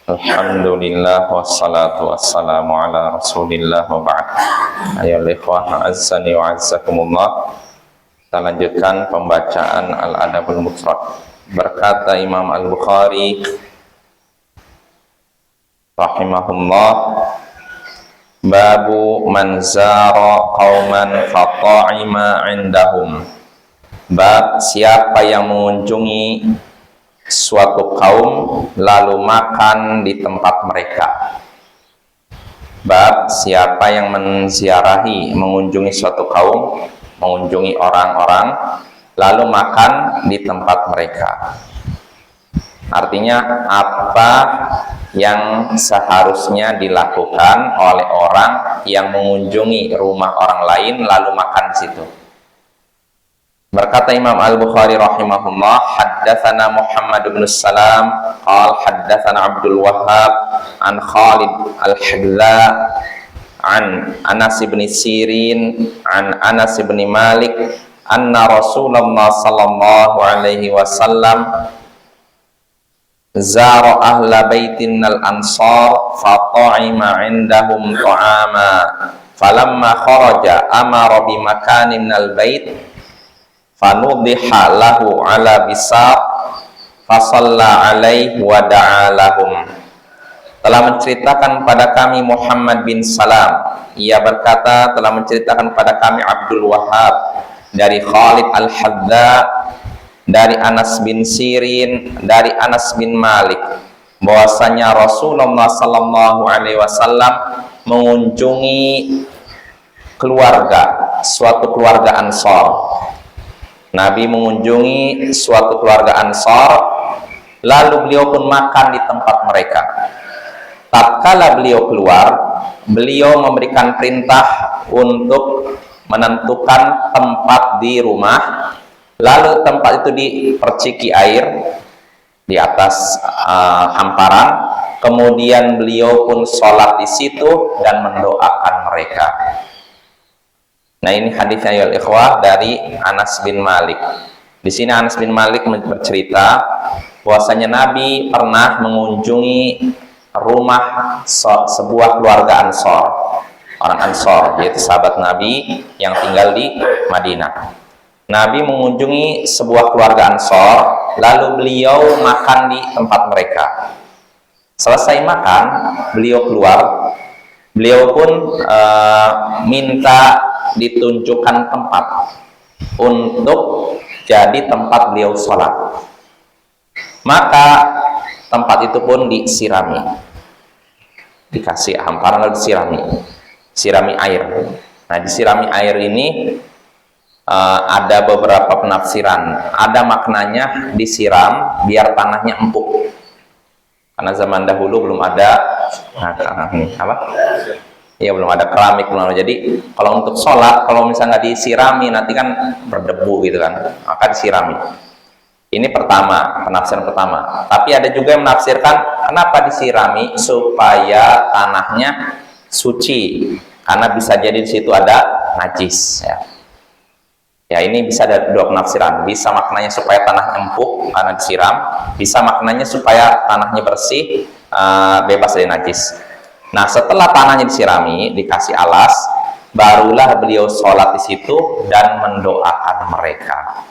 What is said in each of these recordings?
Alhamdulillah wassalatu wassalamu ala Rasulillah wa ba'd. Ayolah ikhwah azzani wa azzakumullah. Kita lanjutkan pembacaan Al-Adabul Mufrad. Berkata Imam Al-Bukhari rahimahullah, babu man zara qauman fata'ima indahum. Bab siapa yang mengunjungi suatu kaum lalu makan di tempat mereka. Bab siapa yang menziarahi, mengunjungi suatu kaum, mengunjungi orang-orang lalu makan di tempat mereka. Artinya apa yang seharusnya dilakukan oleh orang yang mengunjungi rumah orang lain lalu makan di situ. Berkata Imam Al-Bukhari rahimahullah, haddatsana Muhammad bin Salam qala haddatsana Abdul Wahhab an Khalid Al-Hadza an Anas bin Sirin an Anas bin Malik anna Rasulullah sallallahu alaihi wasallam zara ahla baitin al-ansar fata'ima indahum ta'ama falamma kharaja amara bi makanin al-bait fanudiha lahu ala bisaq fasalla alaihi wa da'a lahum. Telah menceritakan pada kami Muhammad bin Salam, ia berkata telah menceritakan pada kami Abdul Wahhab dari Khalid Al-Hadza dari Anas bin Sirin dari Anas bin Malik bahwasanya Rasulullah sallallahu alaihi wasallam mengunjungi suatu keluarga Ansor. Nabi mengunjungi suatu keluarga Ansor, lalu beliau pun makan di tempat mereka. Tatkala beliau keluar, beliau memberikan perintah untuk menentukan tempat di rumah, lalu tempat itu diperciki air di atas hamparan. Kemudian beliau pun sholat di situ dan mendoakan mereka. Nah, ini hadisnya ya ikhwah dari Anas bin Malik. Di sini Anas bin Malik bercerita bahwasanya Nabi pernah mengunjungi rumah sebuah keluarga Ansor, orang Ansor, yaitu sahabat Nabi yang tinggal di Madinah. Nabi mengunjungi sebuah keluarga Ansor, lalu beliau makan di tempat mereka. Selesai makan, beliau keluar. Beliau pun minta ditunjukkan tempat untuk jadi tempat beliau sholat. Maka tempat itu pun disirami, dikasih hamparan lalu disirami air. Nah, disirami air ini ada beberapa penafsiran. Ada maknanya disiram biar tanahnya empuk, karena zaman dahulu belum ada ya belum ada keramik, belum ada. Jadi kalau untuk sholat, kalau misalnya nggak disirami nanti kan berdebu gitu kan, maka disirami. Ini penafsiran pertama. Tapi ada juga yang menafsirkan kenapa disirami, supaya tanahnya suci, karena bisa jadi di situ ada najis. Ya, ini bisa ada dua penafsiran. Bisa maknanya supaya tanah empuk karena disiram, bisa maknanya supaya tanahnya bersih, bebas dari najis. Nah, setelah tanahnya disirami, dikasih alas, barulah beliau sholat di situ dan mendoakan mereka.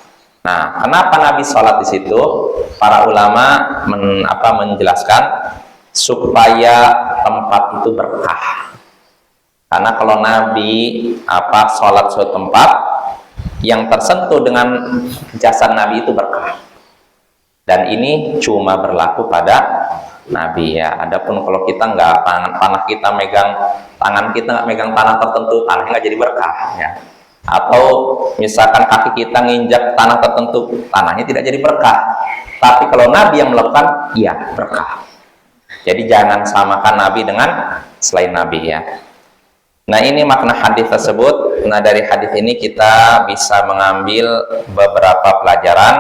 Nah, kenapa Nabi sholat di situ? Para ulama menjelaskan supaya tempat itu berkah. Karena kalau Nabi sholat suatu tempat yang tersentuh dengan jasad Nabi itu berkah. Dan ini cuma berlaku pada Nabi ya. Adapun kalau kita nggak, tanah kita megang, tangan kita nggak megang tanah tertentu, tanahnya nggak jadi berkah ya. Atau misalkan kaki kita nginjak tanah tertentu, tanahnya tidak jadi berkah. Tapi kalau Nabi yang melakukan, iya berkah. Jadi jangan samakan Nabi dengan selain Nabi ya. Nah, ini makna hadis tersebut. Nah, dari hadis ini kita bisa mengambil beberapa pelajaran.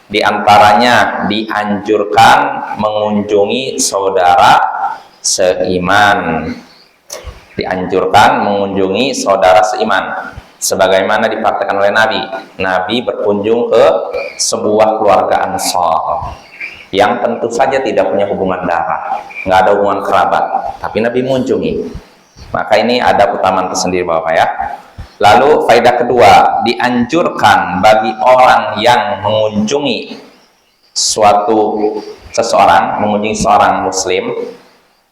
Di antaranya dianjurkan mengunjungi saudara seiman. Dianjurkan mengunjungi saudara seiman. Sebagaimana dipraktikkan oleh Nabi. Nabi berkunjung ke sebuah keluarga Ansor. yang tentu saja tidak punya hubungan darah, nggak ada hubungan kerabat, tapi Nabi mengunjungi. Maka ini ada keutamaan tersendiri Bapak ya. Lalu faedah kedua, dianjurkan bagi orang yang mengunjungi seseorang, mengunjungi seorang muslim,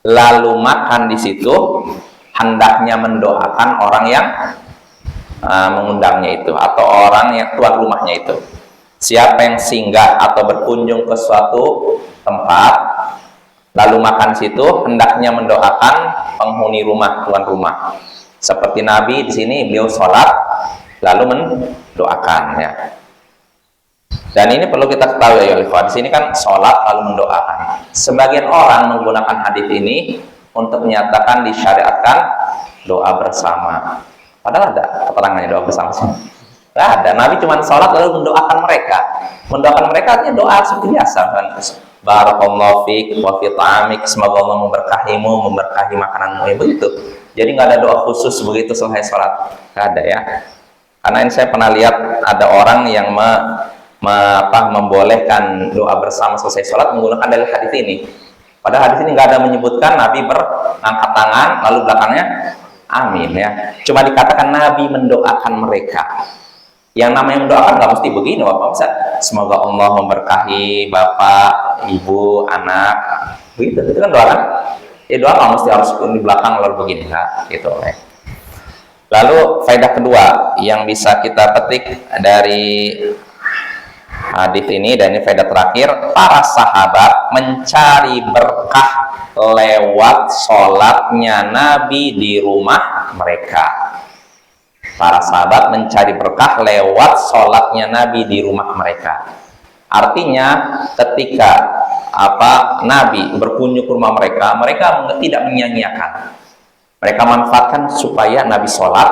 lalu makan di situ, hendaknya mendoakan orang yang mengundangnya itu, atau orang yang tuan rumahnya itu. Siapa yang singgah atau berkunjung ke suatu tempat, lalu makan di situ, hendaknya mendoakan penghuni rumah, tuan rumah. Seperti Nabi di sini, beliau sholat lalu mendoakan ya. Dan ini perlu kita ketahui ya, di sini kan sholat lalu mendoakan. Sebagian orang menggunakan hadis ini untuk menyatakan disyariatkan doa bersama. Padahal ada keterangannya doa bersama sih. Nggak ada. Nabi cuma sholat lalu mendoakan mereka. Mendoakan mereka artinya doa seperti biasa kan. Barakallahu fiik wa fi ta'amik, semoga Allah memberkahimu, memberkahi makananmu, ya begitu. Jadi nggak ada doa khusus begitu selesai sholat, nggak ada ya. Karena ini saya pernah lihat ada orang yang membolehkan doa bersama selesai sholat menggunakan dalil hadis ini. Padahal hadis ini nggak ada menyebutkan Nabi berangkat tangan lalu belakangnya amin ya. Cuma dikatakan Nabi mendoakan mereka. Yang namanya mendoakan nggak mesti begini Bapak, bisa semoga Allah memberkahi bapak, ibu, anak, begitu. Itu kan doa kan? Ya doa nggak mesti harus di belakang lalu begini nggak gitu ya. Lalu faedah kedua yang bisa kita petik dari hadis ini, dan ini faedah terakhir, para sahabat mencari berkah lewat sholatnya Nabi di rumah mereka. Para sahabat mencari berkah lewat sholatnya Nabi di rumah mereka. Artinya ketika Nabi berkunjung ke rumah mereka, mereka tidak menyia-nyiakan. Mereka manfaatkan supaya Nabi sholat,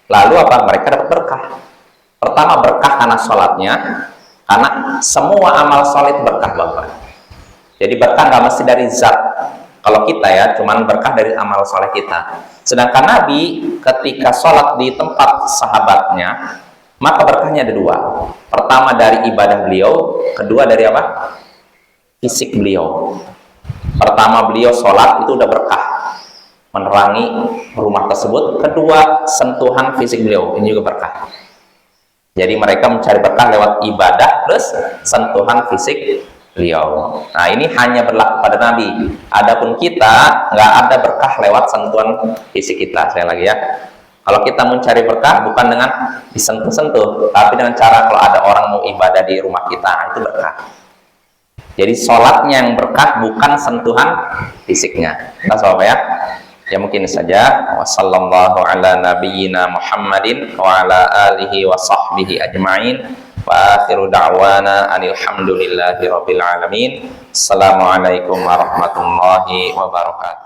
lalu mereka dapat berkah. Pertama berkah karena sholatnya, karena semua amal sholat berkah Bapak. Jadi berkah nggak mesti dari zat. Kalau kita ya, cuman berkah dari amal sholat kita. Sedangkan Nabi ketika sholat di tempat sahabatnya, maka berkahnya ada dua. Pertama dari ibadah beliau, kedua dari apa? Fisik beliau. Pertama beliau sholat itu udah berkah, menerangi rumah tersebut. Kedua sentuhan fisik beliau, ini juga berkah. Jadi mereka mencari berkah lewat ibadah plus sentuhan fisik beliau. Nah ini hanya berlaku pada Nabi. Adapun kita nggak ada berkah lewat sentuhan fisik kita. Saya lagi ya. Kalau kita mencari berkah bukan dengan disentuh-sentuh, tapi dengan cara kalau ada orang mau ibadah di rumah kita, itu berkah. Jadi sholatnya yang berkah, bukan sentuhan fisiknya. Nah, sahabat ya. Ya mungkin saja. Wassallallahu ala nabiyyina Muhammadin wa ala alihi wa sahbihi ajma'in. Wa akhiru da'wana anilhamdulillahi rabbil alamin. Assalamualaikum warahmatullahi wabarakatuh.